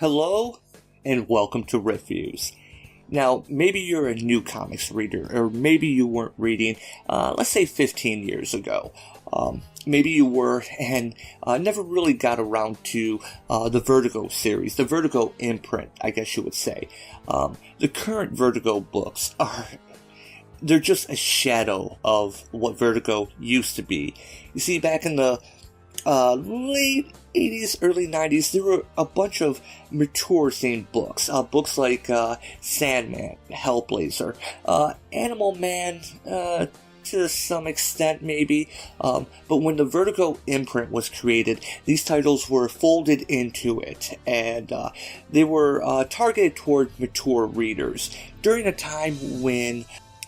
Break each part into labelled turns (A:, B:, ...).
A: Hello, and welcome to Reviews. Now, maybe you're a new comics reader, or maybe you weren't reading, let's say 15 years ago. Maybe you were and never really got around to the Vertigo series, the Vertigo imprint, I guess you would say. The current Vertigo books they're just a shadow of what Vertigo used to be. You see, back in the late 80s, early 90s, there were a bunch of mature-themed books. Books like Sandman, Hellblazer, Animal Man, to some extent, maybe. But when the Vertigo imprint was created, these titles were folded into it, and they were targeted toward mature readers during a time when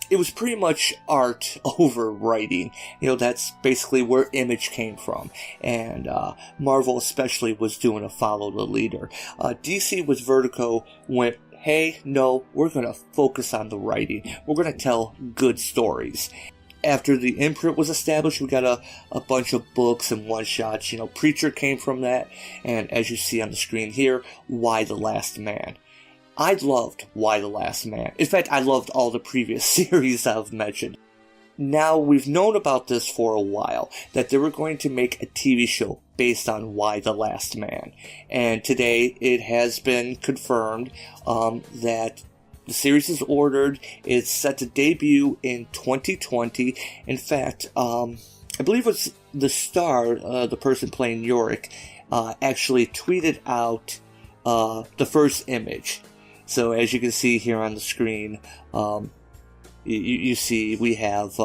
A: it was pretty much art over writing. You know, that's basically where Image came from. And Marvel especially was doing a follow the leader. DC with Vertigo went, hey, no, we're going to focus on the writing. We're going to tell good stories. After the imprint was established, we got a bunch of books and one-shots. You know, Preacher came from that. And as you see on the screen here, Y the Last Man. I loved Y the Last Man. In fact, I loved all the previous series I've mentioned. Now, we've known about this for a while, that they were going to make a TV show based on Y the Last Man. And today, it has been confirmed that the series is ordered. It's set to debut in 2020. In fact, I believe it's the star, the person playing Yorick, actually tweeted out the first image. So as you can see here on the screen, you see we have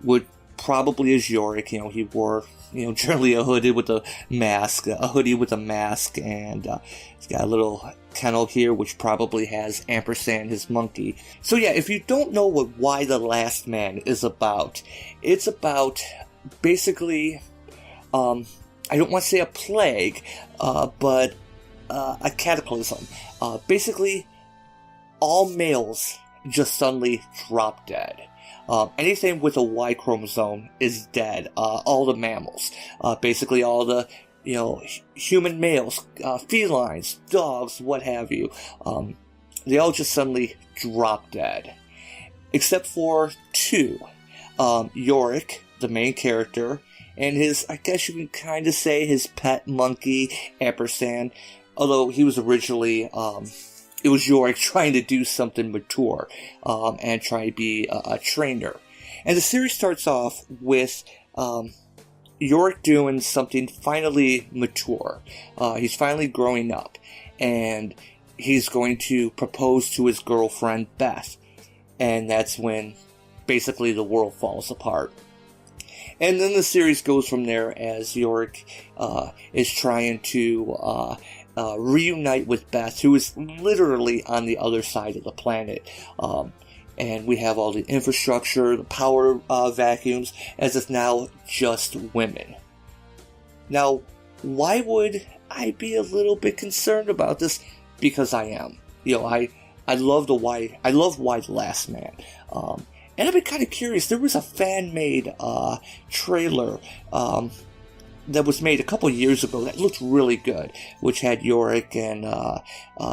A: what probably is Yorick. You know, he wore, generally a hoodie with a mask, and he's got a little kennel here, which probably has Ampersand, his monkey. So yeah, if you don't know what Y the Last Man is about, it's about basically, I don't want to say a plague, but a cataclysm. Basically, all males just suddenly drop dead. Anything with a Y chromosome is dead. All the mammals. Basically all the, human males, felines, dogs, what have you. They all just suddenly drop dead. Except for two. Yorick, the main character, and his, I guess you can kind of say, his pet monkey, Ampersand. Although he was originally, it was Yorick trying to do something mature, and try to be a trainer. And the series starts off with, Yorick doing something finally mature. He's finally growing up, and he's going to propose to his girlfriend, Beth. And that's when, basically, the world falls apart. And then the series goes from there as Yorick, is trying to, reunite with Beth, who is literally on the other side of the planet. And we have all the infrastructure, the power vacuums, as it's now just women. Now, why would I be a little bit concerned about this? Because I am. I love Y the Last Man. And I've been kind of curious. There was a fan-made trailer that was made a couple years ago that looked really good, which had Yorick and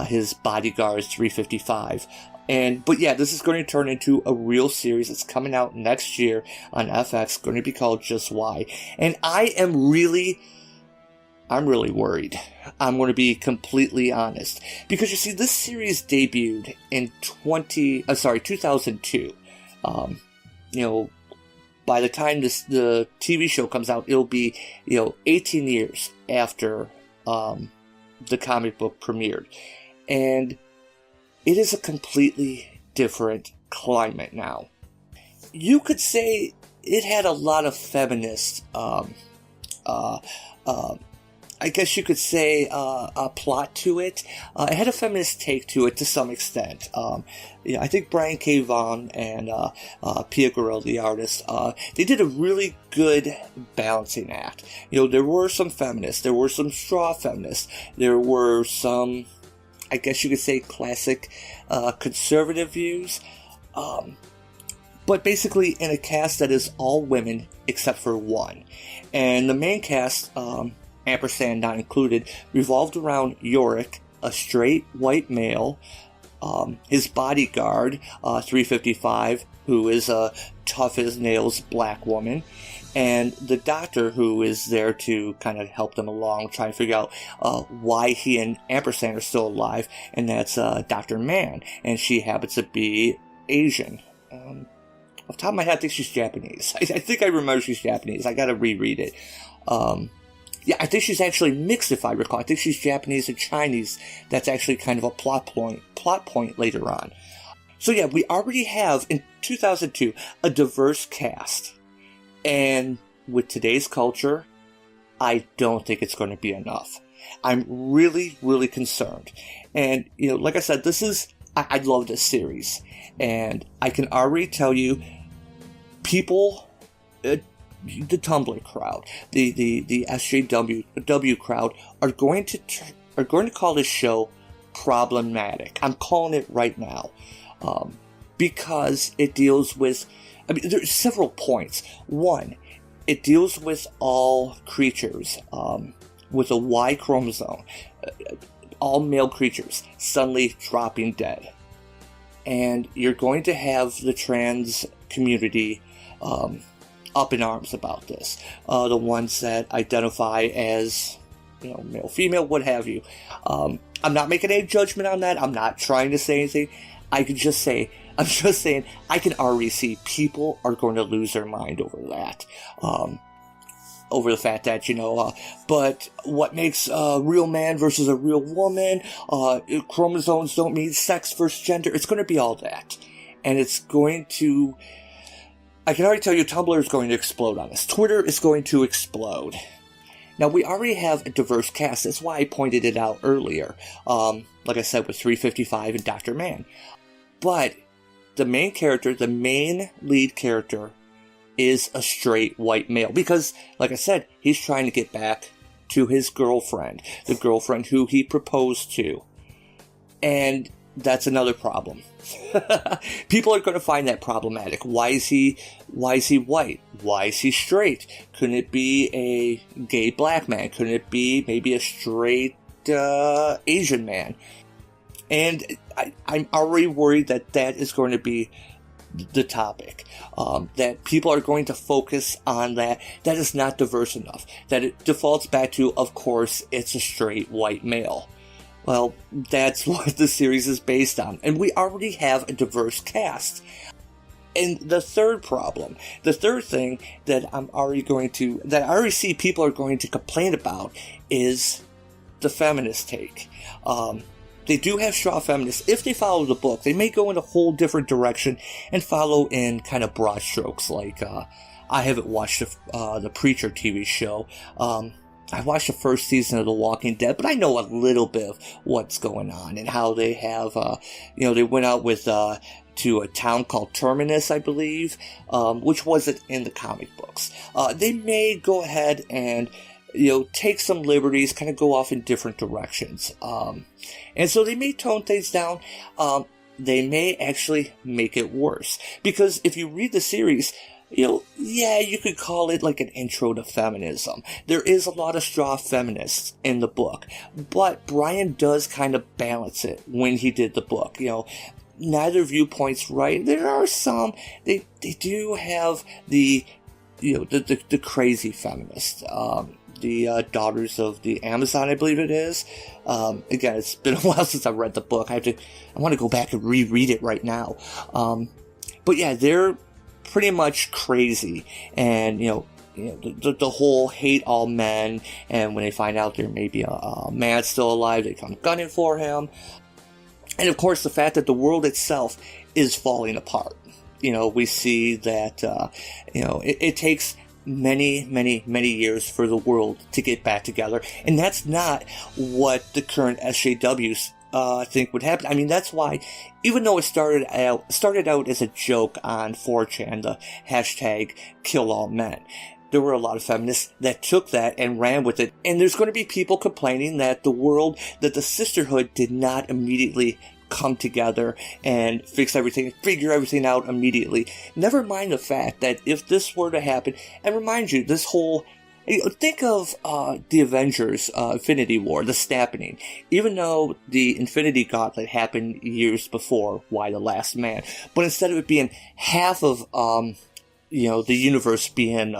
A: his bodyguards 355. But yeah, this is going to turn into a real series. It's coming out next year on FX, going to be called Just Y. And I'm really worried. I'm going to be completely honest. Because you see, this series debuted in 2002. By the time the TV show comes out, it'll be, 18 years after the comic book premiered. And it is a completely different climate now. You could say it had a lot of feminist, I guess you could say, a plot to it. It had a feminist take to it to some extent. I think Brian K. Vaughan and Pia Guerrero, the artist, they did a really good balancing act. There were some feminists, there were some straw feminists, there were some, I guess you could say, classic conservative views. But basically in a cast that is all women except for one. And the main cast, Ampersand not included, revolved around Yorick, a straight white male, his bodyguard, 355, who is a tough as nails black woman, and the doctor who is there to kind of help them along, try to figure out why he and Ampersand are still alive, and that's Dr. Mann, and she happens to be Asian. Off the top of my head, I think she's Japanese. I think I remember she's Japanese. I gotta reread it. Yeah, I think she's actually mixed, if I recall. I think she's Japanese and Chinese. That's actually kind of a plot point later on. So yeah, we already have, in 2002, a diverse cast. And with today's culture, I don't think it's going to be enough. I'm really, really concerned. And, like I said, I love this series. And I can already tell you, people, the Tumblr crowd, the SJW crowd are going to call this show problematic. I'm calling it right now, because it deals with. There's several points. One, it deals with all creatures with a Y chromosome, all male creatures suddenly dropping dead, and you're going to have the trans community up in arms about this. The ones that identify as, male, female, what have you. I'm not making any judgment on that. I'm not trying to say anything. I'm just saying, I can already see people are going to lose their mind over that. Over the fact that, but what makes a real man versus a real woman, chromosomes don't mean sex versus gender. It's going to be all that. And it's going to, I can already tell you, Tumblr is going to explode on this. Twitter is going to explode. Now, we already have a diverse cast. That's why I pointed it out earlier. Like I said, with 355 and Dr. Mann. But the main lead character, is a straight white male. Because, like I said, he's trying to get back to his girlfriend. The girlfriend who he proposed to. And that's another problem. People are going to find that problematic. Why is he white? Why is he straight? Couldn't it be a gay black man? Couldn't it be maybe a straight Asian man? And I'm already worried that is going to be the topic. That people are going to focus on that. That is not diverse enough. That it defaults back to, of course, it's a straight white male. Well, that's what the series is based on. And we already have a diverse cast. And the third thing that I already see people are going to complain about is the feminist take. They do have straw feminists. If they follow the book, they may go in a whole different direction and follow in kind of broad strokes. Like, I haven't watched the Preacher TV show. I watched the first season of The Walking Dead, but I know a little bit of what's going on and how they have, they went out with, to a town called Terminus, I believe, which wasn't in the comic books. They may go ahead and, take some liberties, kind of go off in different directions. And so they may tone things down. They may actually make it worse. Because if you read the series, you could call it like an intro to feminism. There is a lot of straw feminists in the book, but Brian does kind of balance it when he did the book. Neither viewpoint's right. There are some, they do have the crazy feminists, the Daughters of the Amazon, I believe it is. Again, it's been a while since I read the book. I want to go back and reread it right now. But yeah, they're pretty much crazy, and the whole hate all men, and when they find out there may be a man still alive, they come gunning for him. And of course, the fact that the world itself is falling apart. We see that it takes many years for the world to get back together, and that's not what the current SJWs think would happen. I mean, that's why, even though it started out as a joke on 4chan, the hashtag kill all men, there were a lot of feminists that took that and ran with it. And there's going to be people complaining that the sisterhood did not immediately come together and figure everything out immediately. Never mind the fact that if this were to happen, and remind you, this whole Think of the Avengers Infinity War, the Snapping. Even though the Infinity Gauntlet happened years before Y the Last Man, but instead of it being half of the universe being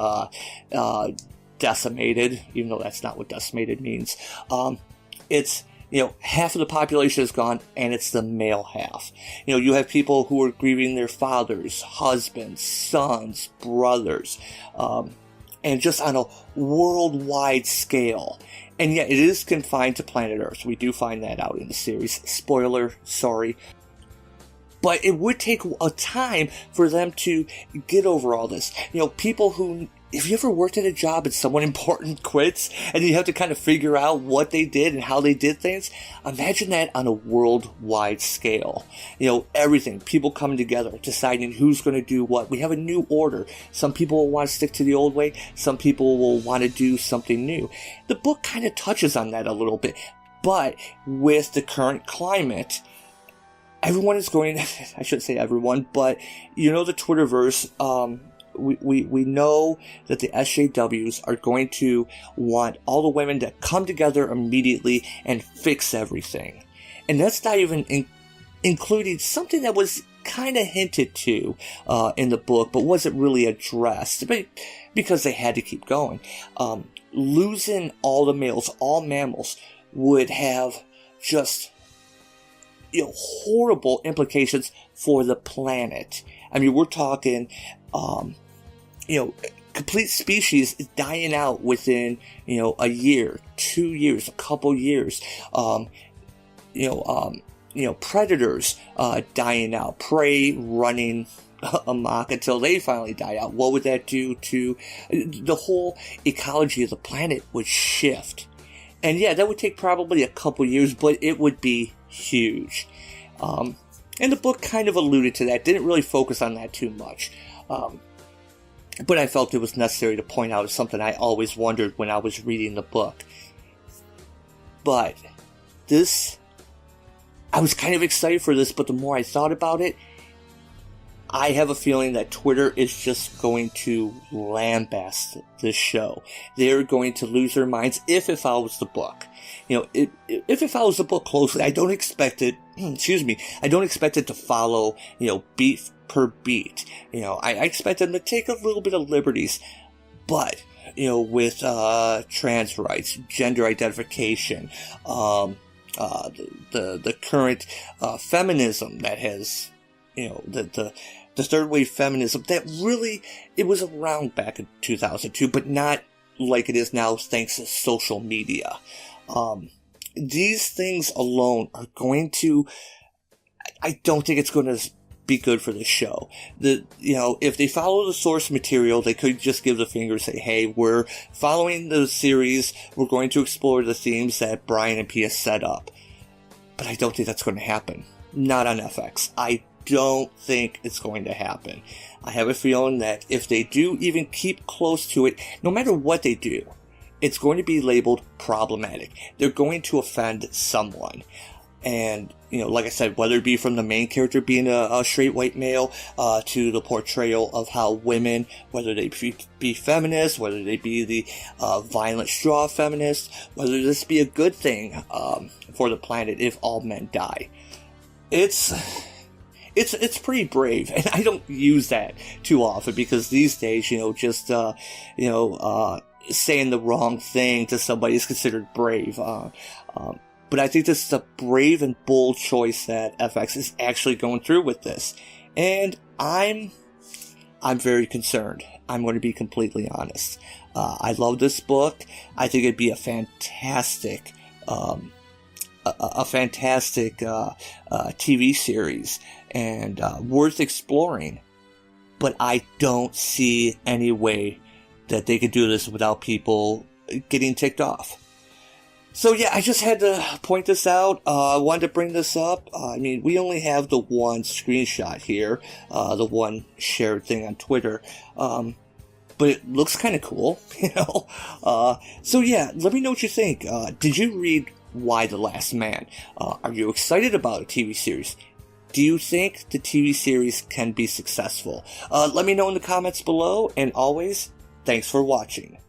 A: decimated, even though that's not what decimated means, it's half of the population is gone, and it's the male half. You have people who are grieving their fathers, husbands, sons, brothers, and just on a worldwide scale. And yet it is confined to planet Earth. We do find that out in the series. Spoiler, sorry. But it would take a time for them to get over all this. People who... If you ever worked at a job and someone important quits and you have to kind of figure out what they did and how they did things, imagine that on a worldwide scale. Everything, people coming together, deciding who's going to do what. We have a new order. Some people will want to stick to the old way. Some people will want to do something new. The book kind of touches on that a little bit. But with the current climate, everyone is going, I shouldn't say everyone, but the Twitterverse, we know that the SJWs are going to want all the women to come together immediately and fix everything. And that's not even including something that was kind of hinted to in the book, but wasn't really addressed because they had to keep going. Losing all the males, all mammals, would have just horrible implications for the planet. I mean, we're talking... complete species is dying out within, a year, 2 years, a couple years. Predators dying out, prey running amok until they finally die out. What would that do to the whole ecology of the planet? Would shift. And yeah, that would take probably a couple years, but it would be huge. And the book kind of alluded to that, didn't really focus on that too much. But I felt it was necessary to point out something I always wondered when I was reading the book. But I was kind of excited for this, but the more I thought about it, I have a feeling that Twitter is just going to lambast this show. They're going to lose their minds if it follows the book. If it follows the book closely, I don't expect it, I don't expect it to follow, beat per beat. I expect them to take a little bit of liberties, but, with, trans rights, gender identification, the current, feminism that has, the third wave feminism that really, it was around back in 2002, but not like it is now thanks to social media. These things alone are going to, I don't think it's going to be good for the show. If they follow the source material, they could just give the finger and say, hey, we're following the series, we're going to explore the themes that Brian and Pia set up. But I don't think that's going to happen. Not on FX. I don't think it's going to happen. I have a feeling that if they do even keep close to it, no matter what they do, it's going to be labeled problematic. They're going to offend someone. And, like I said, whether it be from the main character being a straight white male, to the portrayal of how women, whether they be feminists, whether they be the violent straw feminists, whether this be a good thing for the planet if all men die. It's pretty brave, and I don't use that too often because these days, saying the wrong thing to somebody is considered brave. But I think this is a brave and bold choice that FX is actually going through with this. And I'm very concerned. I'm going to be completely honest. I love this book. I think it'd be a fantastic TV series and worth exploring. But I don't see any way that they could do this without people getting ticked off. So yeah, I just had to point this out. I wanted to bring this up. We only have the one screenshot here, the one shared thing on Twitter. But it looks kind of cool, So yeah, let me know what you think. Did you read Y the Last Man? Are you excited about a TV series? Do you think the TV series can be successful? Let me know in the comments below, and always, thanks for watching.